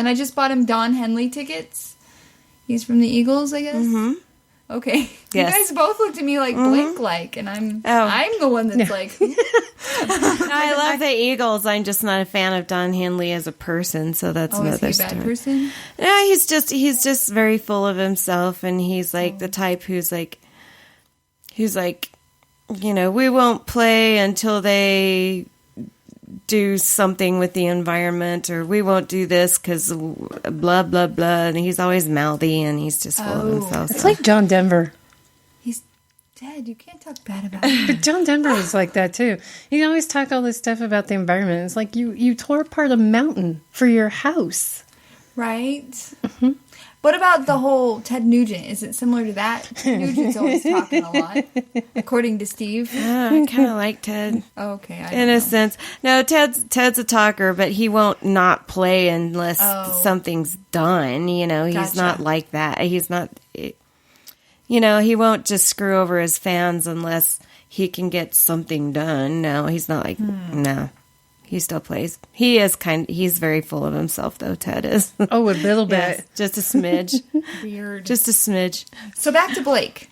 And I just bought him Don Henley tickets. He's from the Eagles, I guess. Mm-hmm. Okay. Yes. You guys both looked at me like Blake-like, and I'm the one that's like... I love the Eagles. I'm just not a fan of Don Henley as a person, so that's another is he a bad story. person? No, he's just very full of himself, and he's like the type who's like, you know, we won't play until they do something with the environment, or we won't do this because blah, blah, blah. And he's always mouthy, and he's just full of himself. It's like John Denver. He's dead. You can't talk bad about him. But John Denver was like that, too. He always talk all this stuff about the environment. It's like you tore apart a mountain for your house. Right? Mm-hmm. What about the whole Ted Nugent? Is it similar to that? Ted Nugent's always talking a lot, according to Steve. I kind of like Ted. Okay. In a sense. No, Ted's a talker, but he won't not play unless something's done. You know, he's not like that. He's not, you know, he won't just screw over his fans unless he can get something done. No, he's not like, no. He still plays. He's very full of himself, though, Ted is. Oh, a little bit. Yes, just a smidge. Weird. Just a smidge. So back to Blake.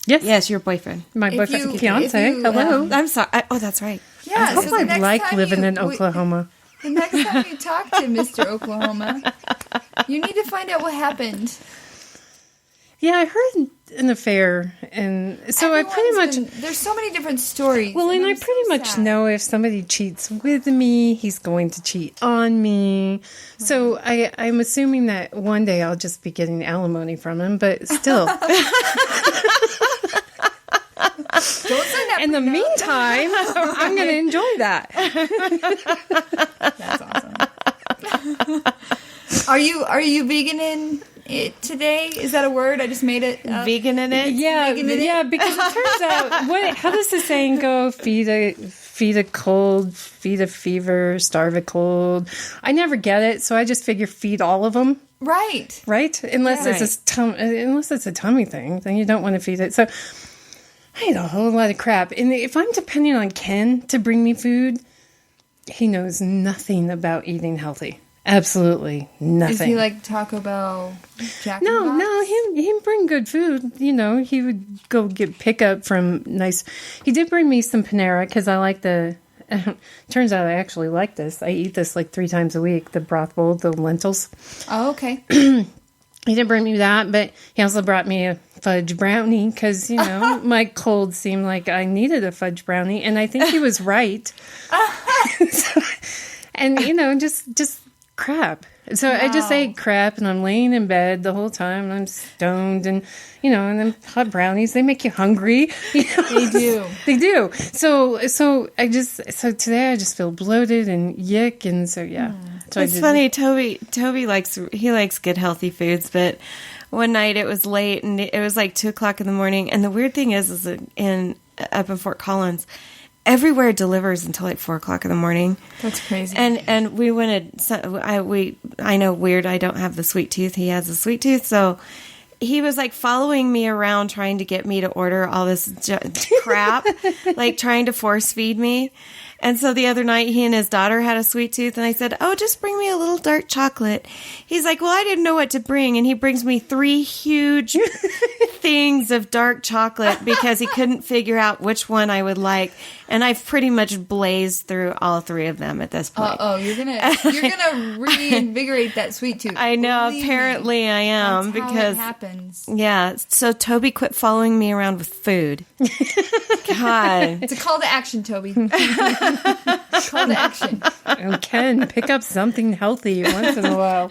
Yes. Yes, your boyfriend. My boyfriend's fiance. Hello. I'm sorry. That's right. Yeah. I hope I like living in Oklahoma. The next time you talk to Mr. Oklahoma, you need to find out what happened. Yeah, I heard an affair, and so I pretty much... There's so many different stories. Well, and I pretty much know if somebody cheats with me, he's going to cheat on me. Right. So I'm assuming that one day I'll just be getting alimony from him, but still. In the meantime, I'm going to enjoy that. That's awesome. Are you vegan in it today? Is that a word? I just made it up. Vegan in it? Yeah, because it turns out, how does the saying go? Feed a cold, feed a fever, starve a cold. I never get it, so I just figure feed all of them. Right. Unless it's a tummy thing, then you don't want to feed it. So I eat a whole lot of crap. And if I'm depending on Ken to bring me food, he knows nothing about eating healthy. Absolutely nothing. Is he like Taco Bell? No, he'd bring good food. You know, he would go get pickup from nice. He did bring me some Panera because I like turns out I actually like this. I eat this like 3 times a week. The broth bowl, the lentils. Oh, okay. He didn't bring me that, but he also brought me a fudge brownie because, you know, my cold seemed like I needed a fudge brownie, and I think he was right. And, you know, just crap. So I just ate crap, and I'm laying in bed the whole time, and I'm stoned, and, you know, and then hot brownies, they make you hungry. You know? They do. So today I just feel bloated and yick, and so, yeah. So it's funny, Toby likes good healthy foods, but one night it was late, and it was like 2:00 in the morning, and the weird thing is up in Fort Collins, everywhere delivers until like 4:00 in the morning. That's crazy. And we wanted. I know weird. I don't have the sweet tooth. He has a sweet tooth, so he was like following me around, trying to get me to order all this crap, like trying to force feed me. And so the other night, he and his daughter had a sweet tooth, and I said, "Oh, just bring me a little dark chocolate." He's like, "Well, I didn't know what to bring," and he brings me 3 huge things of dark chocolate because he couldn't figure out which one I would like. And I've pretty much blazed through all 3 of them at this point. You're gonna reinvigorate that sweet tooth. I know. Believe Apparently, me. I am That's because how it happens. Yeah. So Toby quit following me around with food. God, it's a call to action, Toby. Call to action. And Ken, pick up something healthy once in a while.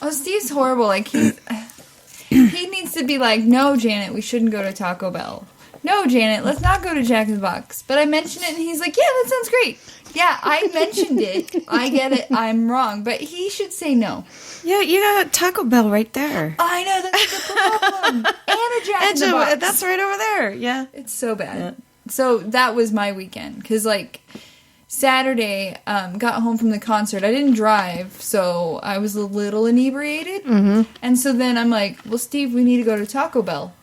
Oh, Steve's horrible. Like he needs to be like, "No, Janet, we shouldn't go to Taco Bell. No, Janet, let's not go to Jack in the Box." But I mentioned it, and he's like, "Yeah, that sounds great." Yeah, I mentioned it. I get it. I'm wrong, but he should say no. Yeah, you got Taco Bell right there. I know, that's the problem. And a Jack in the Box. That's right over there. Yeah, it's so bad. Yeah. So that was my weekend because like Saturday, got home from the concert. I didn't drive, so I was a little inebriated. Mm-hmm. And so then I'm like, "Well, Steve, we need to go to Taco Bell."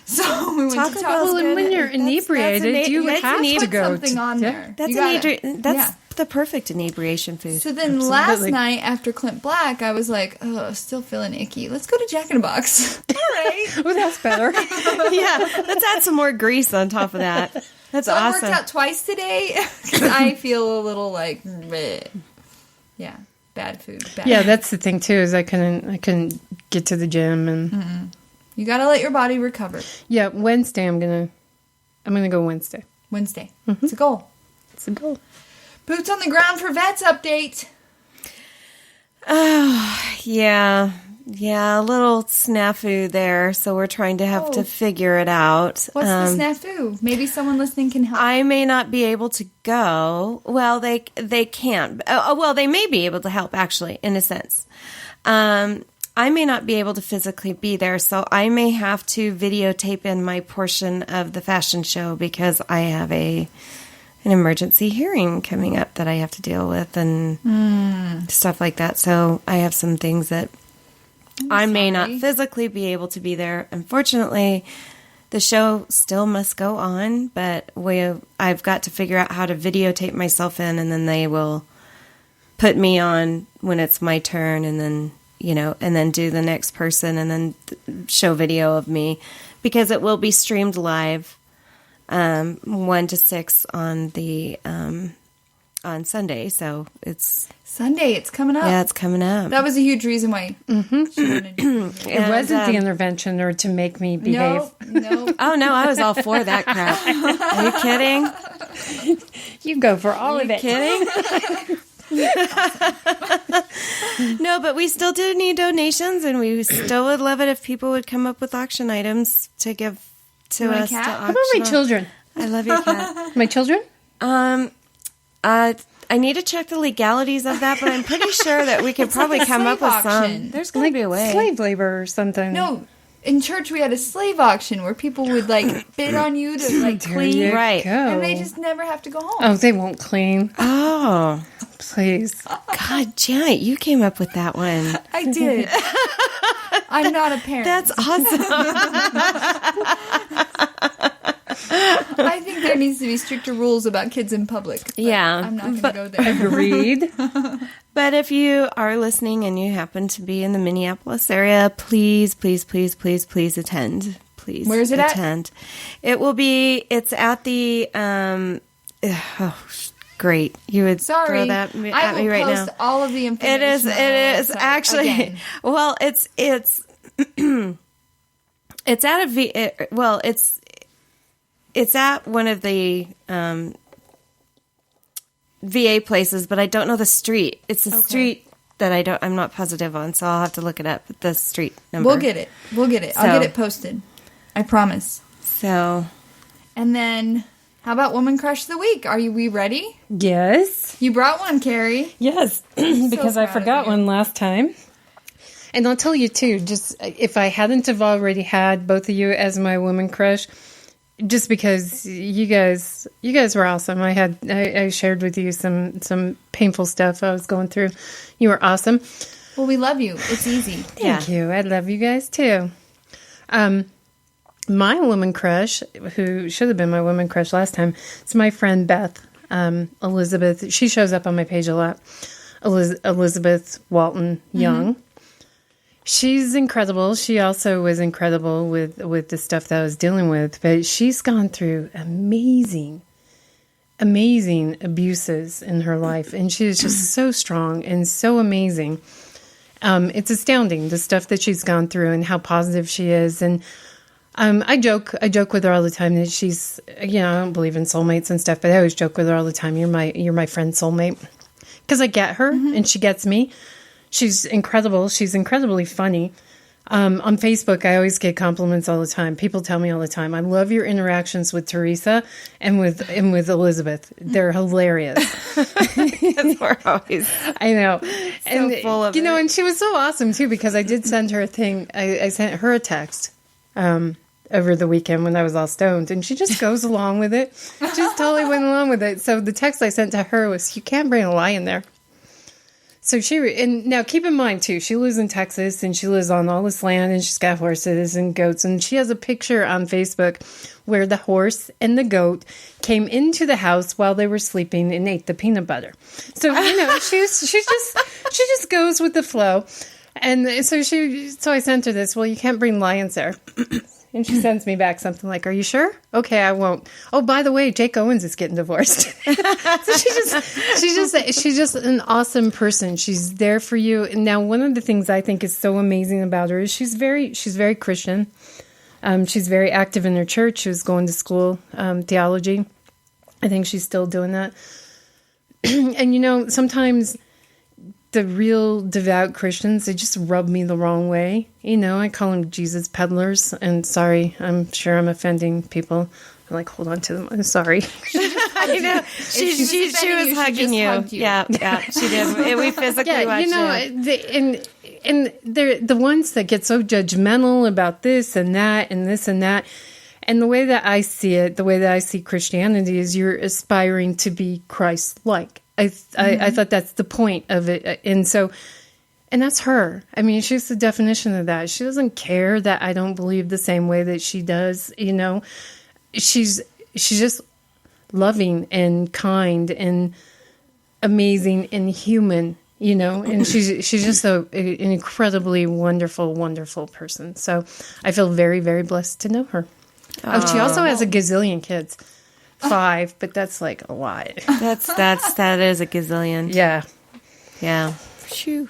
So we went to Taco Bell. Well, and when you're inebriated, you have to go something on there. That's the perfect inebriation food. So then last night after Clint Black, I was like, oh, still feeling icky. Let's go to Jack in the Box. All right. Oh, that's better. Yeah, let's add some more grease on top of that. That's so awesome. I worked out twice today because I feel a little like, bleh. Yeah, bad food. Bad. Yeah, that's the thing too. Is I couldn't get to the gym and. Mm-mm. You gotta let your body recover. Yeah, Wednesday I'm gonna go Wednesday. Wednesday. Mm-hmm. It's a goal. It's a goal. Boots on the ground for vets update. Oh, yeah. Yeah, a little snafu there, so we're trying to have to figure it out. What's the snafu? Maybe someone listening can help. I may not be able to go. Well, they can't. Well, they may be able to help, actually, in a sense. I may not be able to physically be there, so I may have to videotape in my portion of the fashion show because I have an emergency hearing coming up that I have to deal with and stuff like that. So I have some things that I may not physically be able to be there. Unfortunately, the show still must go on, but I've got to figure out how to videotape myself in, and then they will put me on when it's my turn, and then and then do the next person, and then show video of me, because it will be streamed live 1 to 6 on the on Sunday. So it's Sunday. It's coming up. Yeah, it's coming up. That was a huge reason why. Mm-hmm. It wasn't the intervention or to make me behave. No. Oh no, I was all for that crap. Are you kidding? You go for all of it. Kidding? No, but we still do need donations, and we still would love it if people would come up with auction items to give to us. To auction. How about my children? I love your cat. My children? I need to check the legalities of that, but I'm pretty sure that we could probably come up with some. There's going to be a way. Slave labor or something. No. In church, we had a slave auction where people would bid on you to clean, right? And they just never have to go home. Oh, they won't clean. Oh, please! God, Janet, you came up with that one. I did. I'm not a parent. That's awesome. I think there needs to be stricter rules about kids in public. Yeah, I'm not going to go there. Agreed. But if you are listening and you happen to be in the Minneapolis area, please, please, please, please, please attend. Please. Where's it attend. It's at the, great. You would throw that at me right now. I will post all of the information. It is actually, again. Well, it's at one of the, VA places, but I don't know the street. It's a street that I'm not positive on, so I'll have to look it up. The street number. We'll get it. I'll get it posted. I promise. So. And then, how about Woman Crush of the Week? We ready? Yes. You brought one, Carrie. Yes, because I forgot one last time. And I'll tell you too, just if I hadn't have already had both of you as my Woman Crush, just because you guys were awesome. I shared with you some painful stuff I was going through. You were awesome. Well, we love you. It's easy. Thank you. I love you guys too. My woman crush, who should have been my woman crush last time, is my friend Beth, Elizabeth. She shows up on my page a lot. Elizabeth Walton Young. Mm-hmm. She's incredible. She also was incredible with the stuff that I was dealing with. But she's gone through amazing abuses in her life. And she is just so strong and so amazing. It's astounding, the stuff that she's gone through and how positive she is. And I joke with her all the time that she's, I don't believe in soulmates and stuff, but I always joke with her all the time. You're my friend's soulmate. Because I get her and she gets me. She's incredible. She's incredibly funny. On Facebook, I always get compliments all the time. People tell me all the time, I love your interactions with Teresa and with Elizabeth. They're hilarious. We're always, I know. And full of and she was so awesome too, because I did send her a thing. I sent her a text over the weekend when I was all stoned, and she just goes along with it. Just totally went along with it. So the text I sent to her was, you can't bring a lie in there. So and now keep in mind too, she lives in Texas and she lives on all this land and she's got horses and goats. And she has a picture on Facebook where the horse and the goat came into the house while they were sleeping and ate the peanut butter. So, she just goes with the flow. And so I sent her this, well, you can't bring lions there. And she sends me back something like, are you sure? Okay, I won't. Oh, by the way, Jake Owens is getting divorced. So she's just an awesome person. She's there for you. And now one of the things I think is so amazing about her is she's very Christian. She's very active in her church. She was going to school, theology. I think she's still doing that. And sometimes the real devout Christians, they just rub me the wrong way. I call them Jesus peddlers. And sorry, I'm sure I'm offending people. I'm like, hold on to them. I'm sorry. I know. She was hugging you. Yeah, she did. We physically watched it. And they're the ones that get so judgmental about this and that and this and that. And the way that I see it, the way that I see Christianity is you're aspiring to be Christ-like. I thought that's the point of it. And that's her. I mean, she's the definition of that. She doesn't care that I don't believe the same way that she does. She's just loving and kind and amazing and human, and she's just an incredibly wonderful, wonderful person. So I feel very, very blessed to know her. Oh, she also has a gazillion kids. 5, but that's like a lot. That is a gazillion. Yeah. Phew.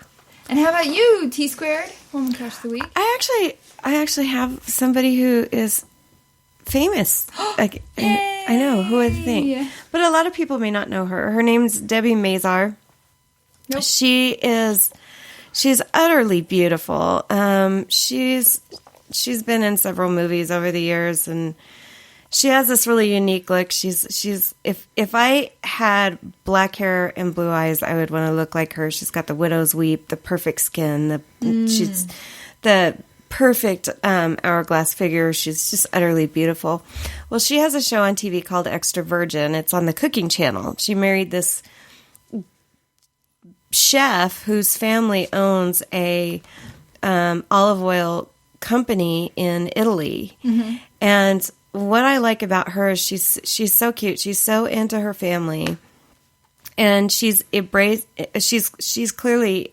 And how about you, T Squared? Woman Crush of the Week. I actually have somebody who is famous. I know, who would think? Yeah. But a lot of people may not know her. Her name's Debbie Mazar. Nope. She's utterly beautiful. She's been in several movies over the years, and she has this really unique look. She's if I had black hair and blue eyes, I would want to look like her. She's got the widow's weep, the perfect skin, she's the perfect hourglass figure. She's just utterly beautiful. Well, she has a show on TV called Extra Virgin. It's on the Cooking Channel. She married this chef whose family owns a olive oil company in Italy, and what I like about her is she's so cute. She's so into her family, and she's clearly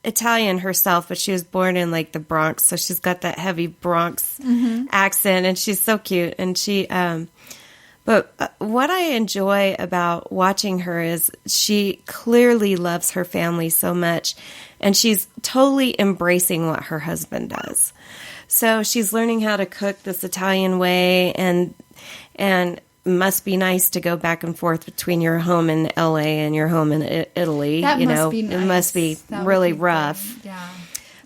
Italian herself, but she was born in like the Bronx, so she's got that heavy Bronx accent, and she's so cute. And but what I enjoy about watching her is she clearly loves her family so much, and she's totally embracing what her husband does. So she's learning how to cook this Italian way, and must be nice to go back and forth between your home in LA and your home in Italy. That must be nice. It must be really rough. Yeah.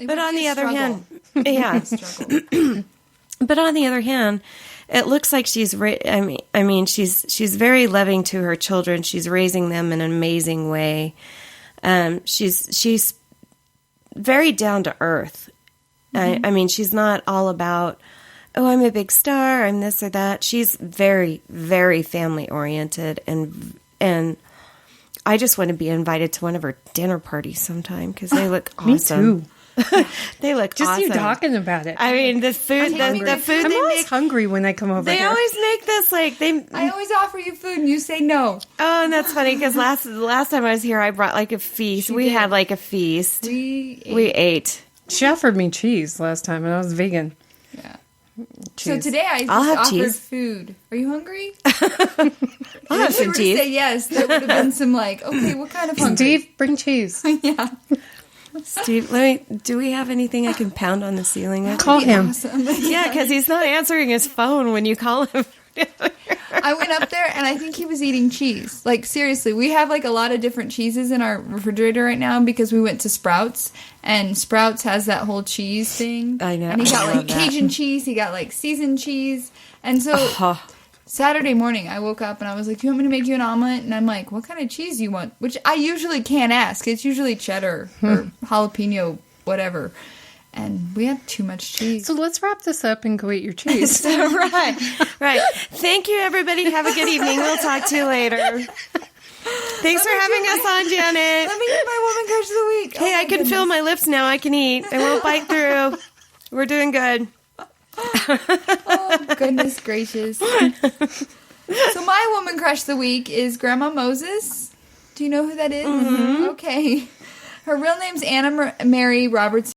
But on the other hand, but on the other hand, it looks like she's she's very loving to her children. She's raising them in an amazing way. She's very down to earth. She's not all about, oh, I'm a big star, I'm this or that. She's very, very family oriented, and I just want to be invited to one of her dinner parties sometime because they look awesome. Me too. They look just awesome. You talking about it. I mean, the food I'm they always make, hungry when I come over. They here. always make this I always offer you food and you say no. Oh, and that's funny because last time I was here, I brought like a feast. We had like a feast. We ate. She offered me cheese last time, and I was vegan. Yeah. Cheese. So today I offered food. Are you hungry? I'll have some cheese. Say yes, there would have been some okay, what kind of hungry? Steve, bring cheese. Yeah. Steve, do we have anything I can pound on the ceiling with? Call him. Awesome. Yeah, because he's not answering his phone when you call him. I went up there and I think he was eating cheese. Like, seriously, we have a lot of different cheeses in our refrigerator right now because we went to Sprouts, and Sprouts has that whole cheese thing. I know. And he got Cajun cheese, he got seasoned cheese. And so Saturday morning I woke up and I was like, do you want me to make you an omelet? And I'm like, what kind of cheese do you want? Which I usually can't ask. It's usually cheddar or jalapeno, whatever. And we had too much cheese. So let's wrap this up and go eat your cheese. Right. Thank you, everybody. Have a good evening. We'll talk to you later. Thanks for having us on, Janet. Let me get my woman crush of the week. Hey, I can feel my lips now. I can eat. I won't bite through. We're doing good. Oh, goodness gracious. So my woman crush of the week is Grandma Moses. Do you know who that is? Mm-hmm. Okay. Her real name's Anna Mary Robertson.